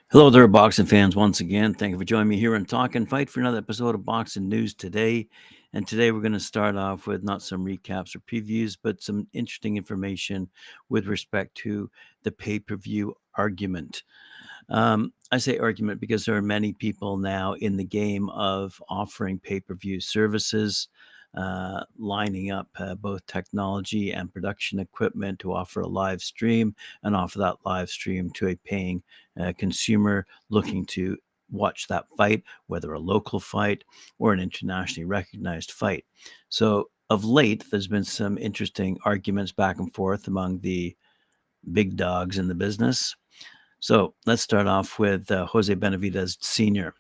Hello there, boxing fans. Once again, thank you for joining me here on Talk and Fight for another episode of Boxing News Today. And today we're going to start off with not some recaps or previews, but some interesting information with respect to the pay-per-view argument. I say argument because there are many people now in the game of offering pay-per-view services, lining up both technology and production equipment to offer a live stream and offer that live stream to a paying consumer looking to watch that fight, whether a local fight or an internationally recognized fight. So of late, there's been some interesting arguments back and forth among the big dogs in the business. So let's start off with Jose Benavidez Sr.,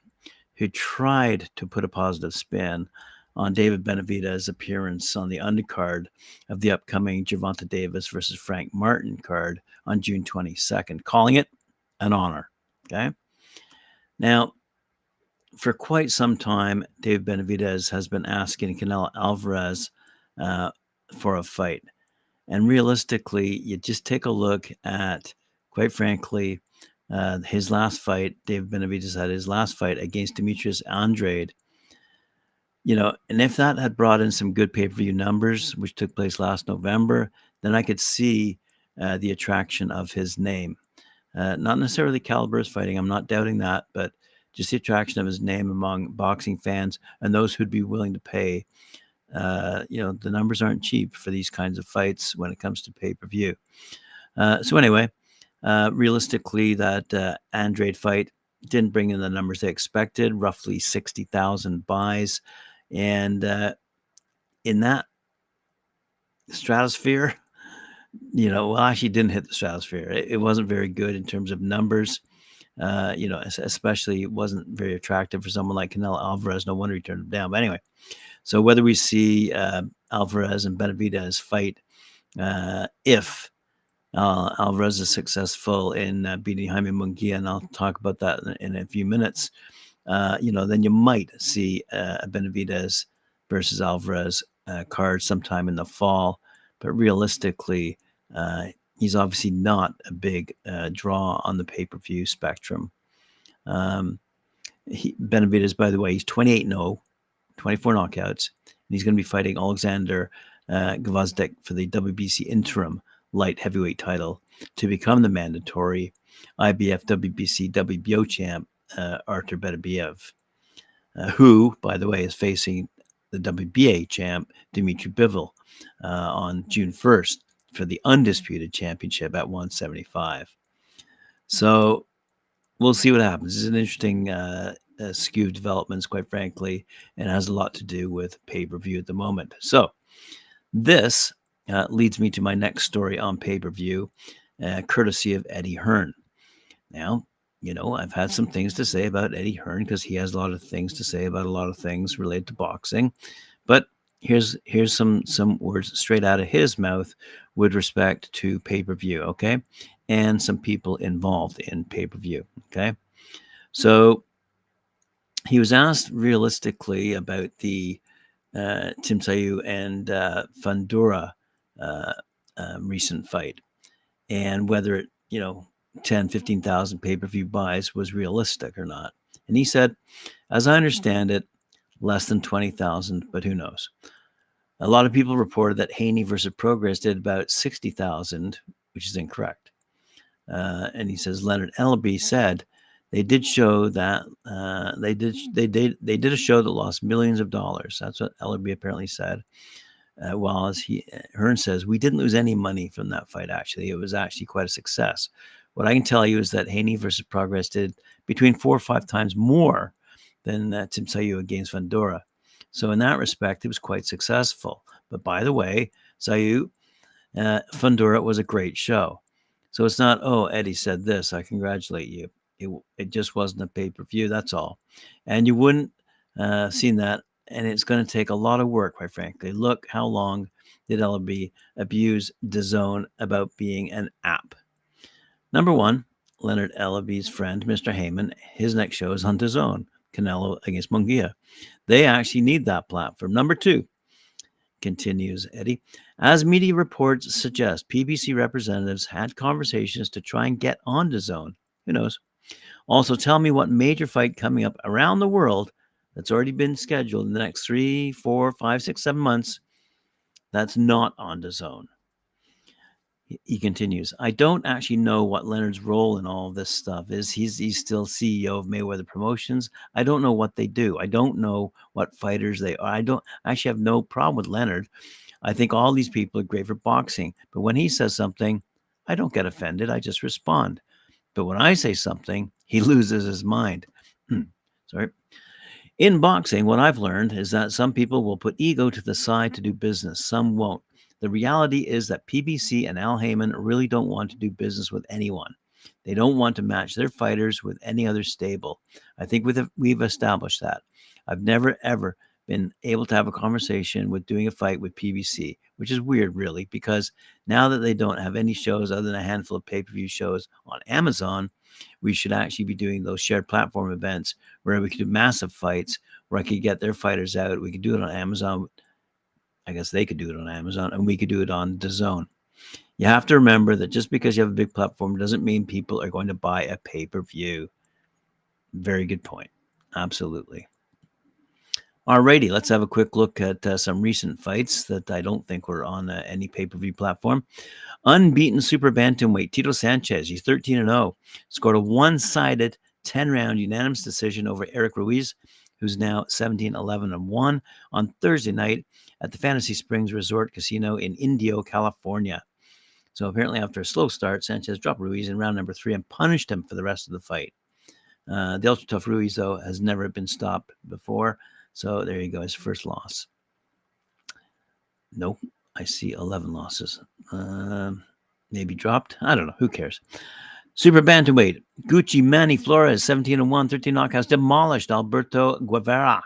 who tried to put a positive spin on David Benavidez's appearance on the undercard of the upcoming Gervonta Davis versus Frank Martin card on June 22nd, calling it an honor. Okay. Now, for quite some time, David Benavidez has been asking Canelo Alvarez for a fight. And realistically, you just take a look at, quite frankly, his last fight. David Benavidez had his last fight against Demetrius Andrade. And if that had brought in some good pay-per-view numbers, which took place last November, then I could see the attraction of his name. Not necessarily the caliber of fighting, I'm not doubting that, but just the attraction of his name among boxing fans and those who'd be willing to pay. The numbers aren't cheap for these kinds of fights when it comes to pay-per-view. So anyway, realistically, that Andrade fight didn't bring in the numbers they expected, roughly 60,000 buys. And in that stratosphere, actually didn't hit the stratosphere. It wasn't very good in terms of numbers. Especially it wasn't very attractive for someone like Canelo Alvarez. No wonder he turned him down. But anyway, so whether we see Alvarez and Benavidez fight, if Alvarez is successful in beating Jaime Munguía, and I'll talk about that in a few minutes, then you might see a Benavidez versus Alvarez card sometime in the fall. But realistically, he's obviously not a big draw on the pay-per-view spectrum. Benavidez, by the way, he's 28-0, 24 knockouts, and he's going to be fighting Alexander Gvozdyk for the WBC interim light heavyweight title to become the mandatory IBF WBC WBO champ, Artur Beterbiev, who, by the way, is facing the WBA champ, Dmitry Bivol, on June 1st for the undisputed championship at 175. So we'll see what happens. It's an interesting skew of developments, quite frankly, and has a lot to do with pay-per-view at the moment. So this leads me to my next story on pay-per-view, courtesy of Eddie Hearn. Now, I've had some things to say about Eddie Hearn because he has a lot of things to say about a lot of things related to boxing. But here's some words straight out of his mouth with respect to pay-per-view, okay? And some people involved in pay-per-view, okay? So he was asked realistically about the Tim Tszyu and Fundora recent fight and whether it, 10, 15,000 pay-per-view buys was realistic or not. And he said, as I understand it, less than 20,000, but who knows? A lot of people reported that Haney versus Prograis did about 60,000, which is incorrect. And he says Leonard Ellerby said they did show that they did a show that lost millions of dollars. That's what Ellerby apparently said. While as Hearn says, we didn't lose any money from that fight. Actually, it was actually quite a success. What I can tell you is that Haney versus Prograis did between 4 or 5 times more than Tim Tszyu against Fundora. So in that respect, it was quite successful. But by the way, Tszyu, Fundora was a great show. So it's not, oh, Eddie said this, I congratulate you. It just wasn't a pay-per-view, that's all. And you wouldn't seen that, and it's going to take a lot of work, quite frankly. Look, how long did Ellerby abuse DAZN about being an app? Number one, Leonard Ellerby's friend, Mr. Heyman, his next show is on DAZN, Canelo against Munguía. They actually need that platform. Number two, continues Eddie, as media reports suggest, PBC representatives had conversations to try and get on DAZN. Who knows? Also, tell me what major fight coming up around the world that's already been scheduled in the next 3, 4, 5, 6, 7 months that's not on DAZN. He continues, I don't actually know what Leonard's role in all of this stuff is. He's still CEO of Mayweather Promotions. I don't know what they do. I don't know what fighters they are. I actually have no problem with Leonard. I think all these people are great for boxing. But when he says something, I don't get offended. I just respond. But when I say something, he loses his mind. Sorry. In boxing, what I've learned is that some people will put ego to the side to do business. Some won't. The reality is that PBC and Al Heyman really don't want to do business with anyone. They don't want to match their fighters with any other stable. I think we've established that. I've never, ever been able to have a conversation with doing a fight with PBC, which is weird, really, because now that they don't have any shows other than a handful of pay-per-view shows on Amazon, we should actually be doing those shared platform events where we could do massive fights, where I could get their fighters out. We could do it on Amazon. I guess they could do it on Amazon, and we could do it on DAZN. You have to remember that just because you have a big platform doesn't mean people are going to buy a pay-per-view. Very good point. Absolutely. Alrighty, let's have a quick look at some recent fights that I don't think were on any pay-per-view platform. Unbeaten super bantamweight Tito Sanchez, he's 13-0, scored a one-sided 10-round unanimous decision over Eric Ruiz, who's now 17-11-1 on Thursday night at the Fantasy Springs Resort Casino in Indio, California. So apparently after a slow start, Sanchez dropped Ruiz in round number 3 and punished him for the rest of the fight. The ultra-tough Ruiz, though, has never been stopped before. So there you go, his first loss. Nope, I see 11 losses. Maybe dropped. I don't know. Who cares? Super bantamweight Gucci Manny Flores, 17-1, 13 knockouts, demolished Alberto Guevara,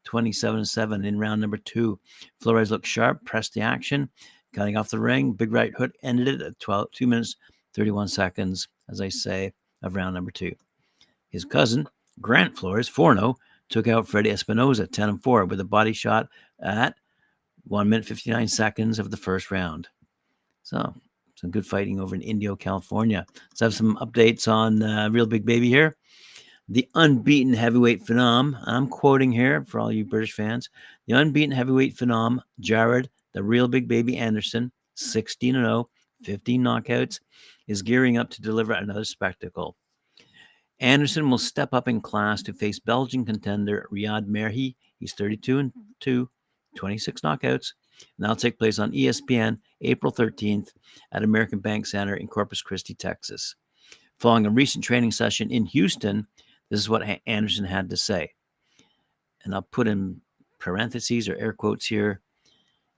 27-7 in round number 2. Flores looked sharp, pressed the action, cutting off the ring. Big right hook ended it at 2 minutes, 31 seconds, as I say, of round number 2. His cousin, Grant Flores, 4-0, took out Freddie Espinoza, 10-4, with a body shot at 1 minute, 59 seconds of the first round. So, some good fighting over in Indio, California. Let's have some updates on Real Big Baby here. The unbeaten heavyweight phenom, I'm quoting here for all you British fans, the unbeaten heavyweight phenom, Jared, the Real Big Baby Anderson, 16-0, 15 knockouts, is gearing up to deliver another spectacle. Anderson will step up in class to face Belgian contender Ryad Merhy. He's 32-2, 26 knockouts. And that'll take place on ESPN April 13th at American Bank Center in Corpus Christi, Texas. Following a recent training session in Houston, this is what Anderson had to say. And I'll put in parentheses or air quotes here.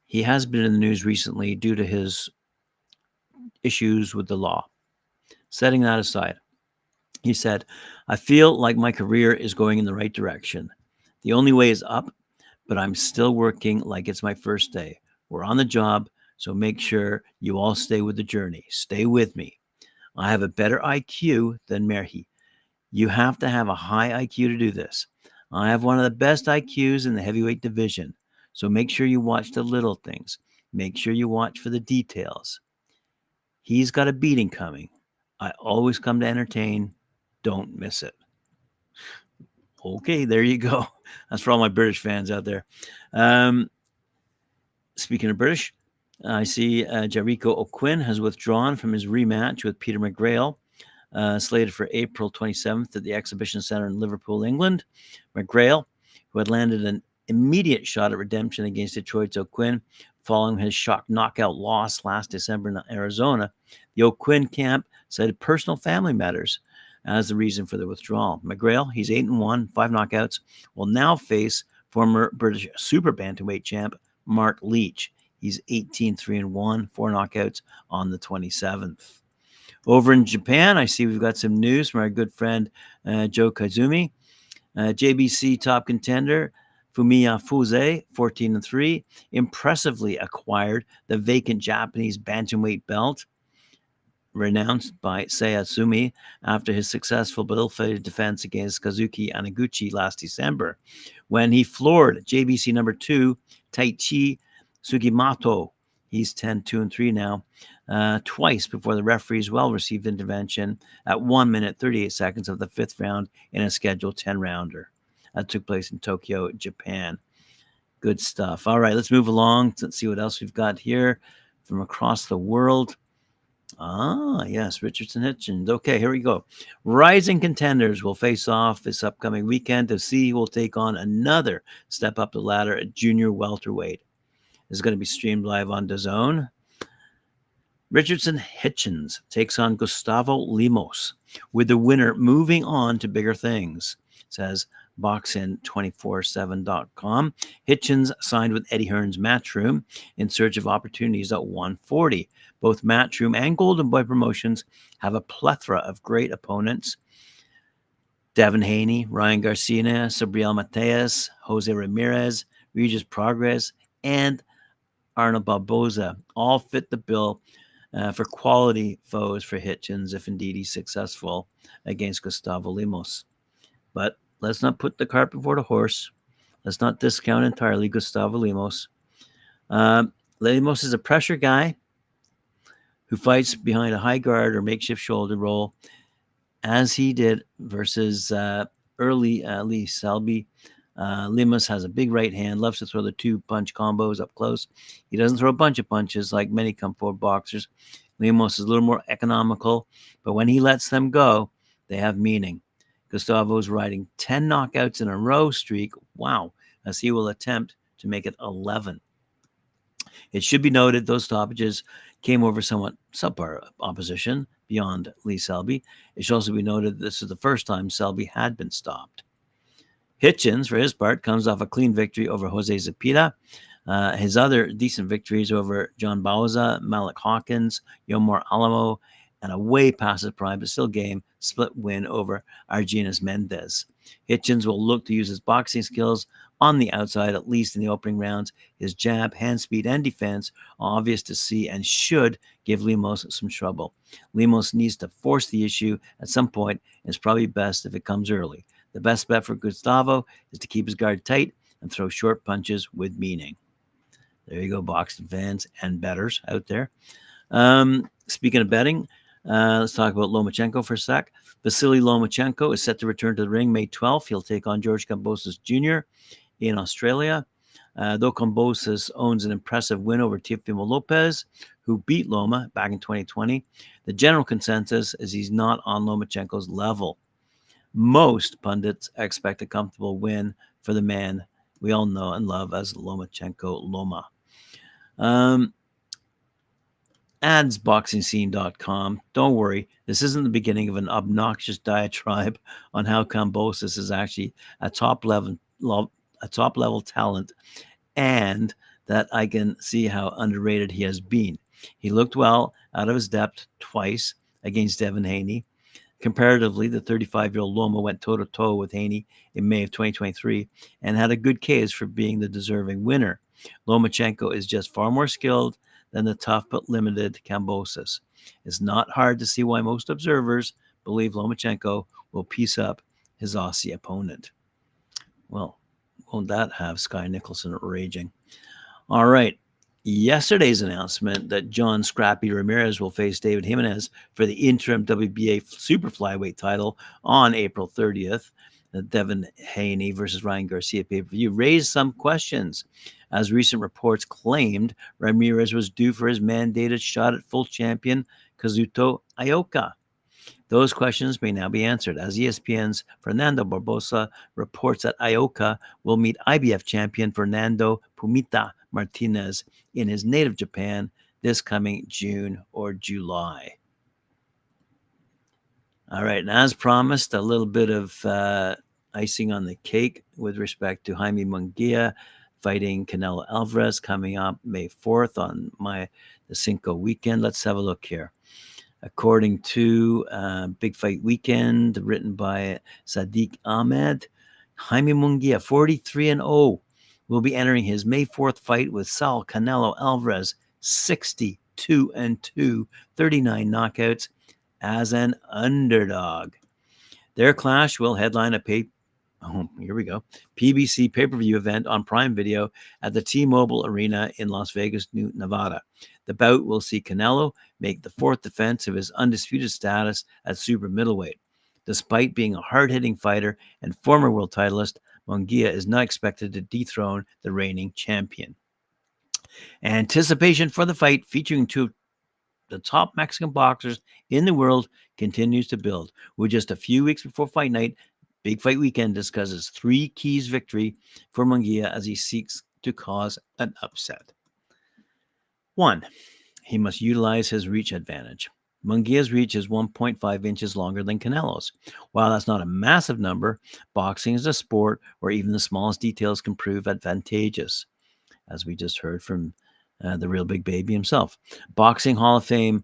He has been in the news recently due to his issues with the law. Setting that aside, he said, I feel like my career is going in the right direction. The only way is up, but I'm still working like it's my first day. We're on the job, so make sure you all stay with the journey. Stay with me. I have a better IQ than Merhy. You have to have a high IQ to do this. I have one of the best IQs in the heavyweight division, so make sure you watch the little things. Make sure you watch for the details. He's got a beating coming. I always come to entertain. Don't miss it. Okay, there you go. That's for all my British fans out there. Speaking of British, I see Jericho O'Quinn has withdrawn from his rematch with Peter McGrail, slated for April 27th at the Exhibition Centre in Liverpool, England. McGrail, who had landed an immediate shot at redemption against Detroit's O'Quinn following his shock knockout loss last December in Arizona, the O'Quinn camp cited personal family matters as the reason for the withdrawal. McGrail, he's 8-1, 5 knockouts, will now face former British super bantamweight champ Mark Leach. He's 18-3-1, 4 knockouts on the 27th. Over in Japan, I see we've got some news from our good friend Joe Kazumi. JBC top contender Fumiya Fuse, 14-3, impressively acquired the vacant Japanese bantamweight belt, renounced by Seiya Sumi after his successful but ill-fated defense against Kazuki Anaguchi last December, when he floored JBC number 2 Taichi Sugimoto. He's 10-2-3 now. twice before the referee's well-received intervention at 1 minute 38 seconds of the fifth round in a scheduled 10-rounder. That took place in Tokyo, Japan. Good stuff. All right, let's move along. Let's see what else we've got here from across the world. Yes, Richardson Hitchins. Okay, here we go. Rising contenders will face off this upcoming weekend to see who will take on another step up the ladder at junior welterweight. This is going to be streamed live on DAZN. Richardson Hitchins takes on Gustavo Lemos, with the winner moving on to bigger things, says Boxing247.com. Hitchins signed with Eddie Hearn's Matchroom in search of opportunities at 140. Both Matchroom and Golden Boy Promotions have a plethora of great opponents. Devin Haney, Ryan Garcia, Subriel Matias, Jose Ramirez, Regis Prograis, and Arnold Barboza all fit the bill for quality foes for Hitchins if indeed he's successful against Gustavo Lemos. But let's not put the cart before the horse. Let's not discount entirely Gustavo Lemos. Lemos is a pressure guy who fights behind a high guard or makeshift shoulder roll, as he did versus early Lee Selby. Lemos has a big right hand, loves to throw the two-punch combos up close. He doesn't throw a bunch of punches like many come-forward boxers. Lemos is a little more economical, but when he lets them go, they have meaning. Gustavo's riding 10 knockouts in a row streak, wow, as he will attempt to make it 11. It should be noted those stoppages came over somewhat subpar opposition beyond Lee Selby. It should also be noted that this is the first time Selby had been stopped. Hitchins, for his part, comes off a clean victory over Jose Zepeda. His other decent victories over John Bauza, Malik Hawkins, Yomar Alamo, and a way past his prime, but still game, split win over Argenis Mendez. Hitchins will look to use his boxing skills on the outside, at least in the opening rounds. His jab, hand speed, and defense are obvious to see and should give Lemos some trouble. Lemos needs to force the issue at some point, and it's probably best if it comes early. The best bet for Gustavo is to keep his guard tight and throw short punches with meaning. There you go, boxing fans and bettors out there. Speaking of betting, let's talk about Lomachenko for a sec. Vasiliy Lomachenko is set to return to the ring May 12th. He'll take on George Kambosos Jr. in Australia. Though Kambosos owns an impressive win over Teofimo Lopez, who beat Loma back in 2020, the general consensus is he's not on Lomachenko's level. Most pundits expect a comfortable win for the man we all know and love as Lomachenko Loma. Adsboxingscene.com. Don't worry, this isn't the beginning of an obnoxious diatribe on how Kambosos is actually a top level talent, and that I can see how underrated he has been. He looked well out of his depth twice against Devin Haney. Comparatively, the 35-year-old Loma went toe-to-toe with Haney in May of 2023 and had a good case for being the deserving winner. Lomachenko is just far more skilled than the tough but limited Kambosos. It's not hard to see why most observers believe Lomachenko will piece up his Aussie opponent. Well, won't that have Sky Nicholson raging? All right. Yesterday's announcement that John Scrappy Ramirez will face David Jimenez for the interim WBA super flyweight title on April 30th, the Devin Haney versus Ryan Garcia pay-per-view, raised some questions, as recent reports claimed Ramirez was due for his mandated shot at full champion Kazuto Ioka. Those questions may now be answered, as ESPN's Fernando Barbosa reports that Ioka will meet IBF champion Fernando Pumita Martinez in his native Japan this coming June or July. All right, and as promised, a little bit of icing on the cake with respect to Jaime Munguía fighting Canelo Alvarez coming up May 4th on the Cinco weekend. Let's have a look here. According to Big Fight Weekend, written by Sadiq Ahmed, Jaime Munguía, 43-0, will be entering his May 4th fight with Saul Canelo Alvarez, 62-2, 39 knockouts, as an underdog. Their clash will headline a Oh, here we go. PBC pay-per-view event on Prime Video at the T-Mobile Arena in Las Vegas, Nevada. The bout will see Canelo make the fourth defense of his undisputed status at super middleweight. Despite being a hard-hitting fighter and former world titleist, Munguía is not expected to dethrone the reigning champion. Anticipation for the fight, featuring two of the top Mexican boxers in the world, continues to build. With just a few weeks before fight night, Big Fight Weekend discusses 3 keys victory for Munguía as he seeks to cause an upset. 1. He must utilize his reach advantage. Munguia's reach is 1.5 inches longer than Canelo's. While that's not a massive number, boxing is a sport where even the smallest details can prove advantageous, as we just heard from the real big baby himself. Boxing Hall of Fame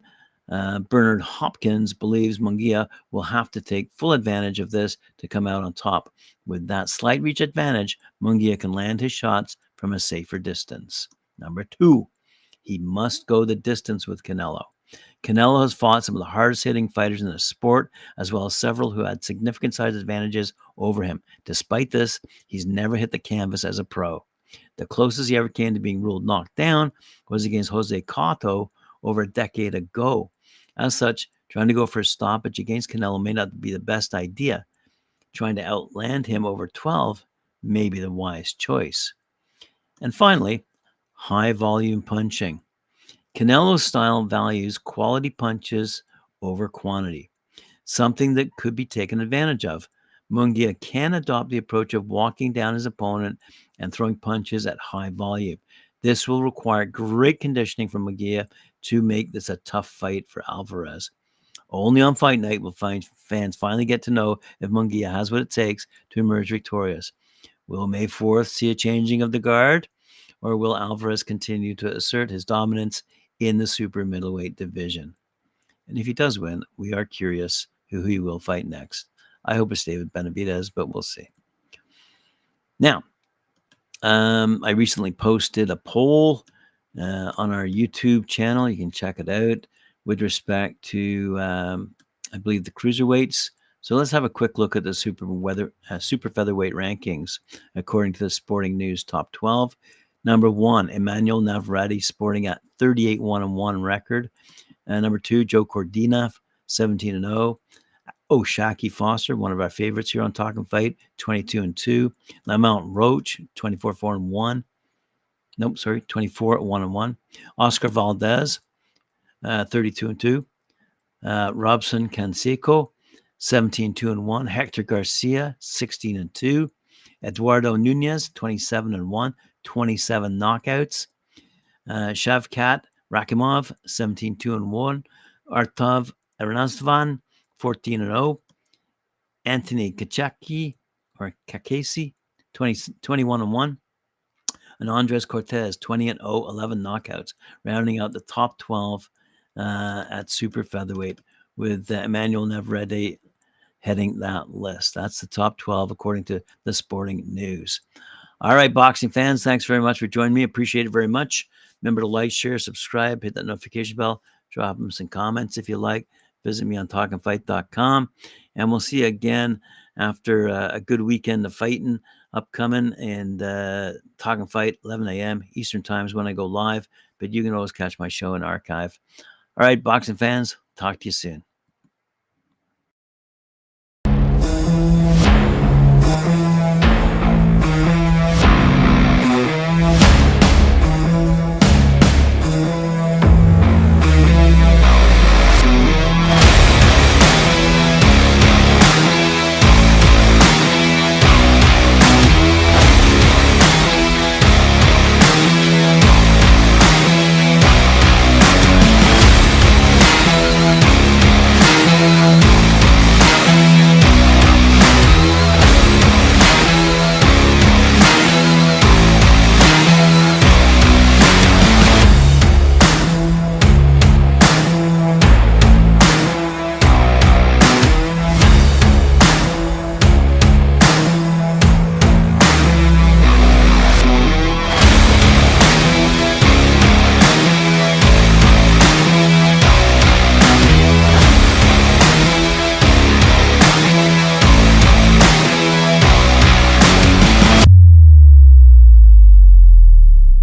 Bernard Hopkins believes Munguía will have to take full advantage of this to come out on top. With that slight reach advantage, Munguía can land his shots from a safer distance. Number 2, he must go the distance with Canelo. Canelo has fought some of the hardest hitting fighters in the sport, as well as several who had significant size advantages over him. Despite this, he's never hit the canvas as a pro. The closest he ever came to being ruled knocked down was against Jose Cotto over a decade ago. As such, trying to go for a stoppage against Canelo may not be the best idea. Trying to outland him over 12 may be the wise choice. And finally, high volume punching. Canelo's style values quality punches over quantity, something that could be taken advantage of. Munguía can adopt the approach of walking down his opponent and throwing punches at high volume. This will require great conditioning from Munguía to make this a tough fight for Alvarez. Only on fight night will fans finally get to know if Munguía has what it takes to emerge victorious. Will May 4th see a changing of the guard, or will Alvarez continue to assert his dominance in the super middleweight division? And if he does win, we are curious who he will fight next. I hope it's David Benavidez, but we'll see. Now, I recently posted a poll on our YouTube channel. You can check it out with respect to, I believe, the cruiserweights. So let's have a quick look at the super featherweight rankings according to the Sporting News Top 12. Number 1, Emmanuel Navarrete, sporting at 38-1-1 record. Number 2, Joe Cordina, 17-0. Oh, Shaki Foster, one of our favorites here on Talkin' Fight, 22-2. Lamont Roach, 24-4-1. Nope, sorry, 24-1-1. Oscar Valdez, 32-2. Robson Canseco, 17-2-1. Hector Garcia, 16-2. Eduardo Nunez, 27-1, 27 knockouts. Shavkat Rakimov, 17-2-1. Artov Aranastvan, 14-0. Anthony Kakasi, 21-1. And Andres Cortez, 20-0, 11 knockouts, rounding out the top 12 at super featherweight, with Emmanuel Navarrete heading that list. That's the top 12 according to the Sporting News. All right, boxing fans, thanks very much for joining me. Appreciate it very much. Remember to like, share, subscribe, hit that notification bell, drop them some comments if you like. Visit me on talkinfight.com, and we'll see you again after a good weekend of fighting upcoming. And Talkin' Fight, 11 a.m. Eastern Time is when I go live, but you can always catch my show in archive. All right, boxing fans, talk to you soon.